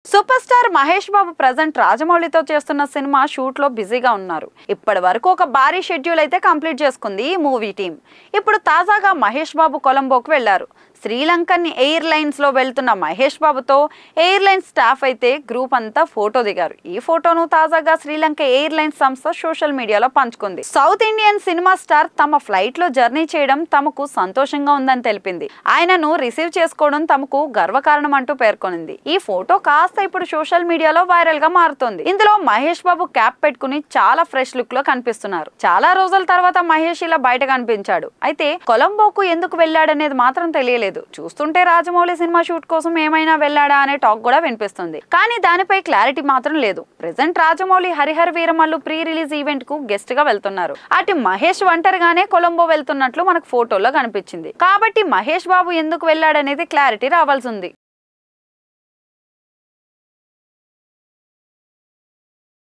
Super star Mahesh Babu present రాజమౌళితో చేస్తున్న cinema shoot లో బిజీగా ఉన్నారు. ఇప్పటి వరకు ఒక భారీ షెడ్యూల్ అయితే కంప్లీట్ చేసుకుంది ఈ మూవీ టీం. ఇప్పుడు తాజాగా మహేష్ బాబు కొలంబోకు వెళ్లారు. శ్రీలంకన్ ఎయిర్ లైన్స్ లో వెళ్తున్న మహేష్ బాబుతో ఎయిర్ లైన్స్ స్టాఫ్ అయితే గ్రూప్ అంతా ఫోటో దిగారు. ఈ ఫోటోను తాజాగా శ్రీలంక ఎయిర్ లైన్స్ సంస్థ సోషల్ మీడియాలో పంచుకుంది. సౌత్ ఇండియన్ సినిమా స్టార్ తమ ఫ్లైట్ లో జర్నీ చేయడం తమకు సంతోషంగా ఉందని తెలిపింది. ఆయనను రిసీవ్ చేసుకోవడం తమకు గర్వకారణం అంటూ పేర్కొనింది. ఈ ఫోటో కాస్త ఇప్పుడు సోషల్ మీడియాలో వైరల్ గా మారుతోంది. ఇందులో మహేష్ బాబు క్యాప్ పెట్టుకుని చాలా ఫ్రెష్ లుక్ లో కనిపిస్తున్నారు. చాలా రోజుల తర్వాత మహేష్ ఇలా బయట కనిపించాడు. అయితే కొలంబోకు ఎందుకు వెళ్ళాడనేది మాత్రం తెలియలేదు. చూస్తుంటే రాజమౌళి సినిమా షూట్ కోసం ఏమైనా వెళ్ళాడా అనే టాక్ కూడా వినిపిస్తుంది. కానీ దానిపై క్లారిటీ మాత్రం లేదు. Present Rajamouli Harihara Veeramallu pre release event కు గెస్ట్ గా వెళ్తున్నారు. అటు మహేష్ ఒంటరిగానే కొలంబో వెళ్తున్నట్లు మనకు ఫోటోలో కనిపించింది. కాబట్టి మహేష్ బాబు ఎందుకు వెళ్ళాడనేది క్లారిటీ రావాల్సి ఉంది.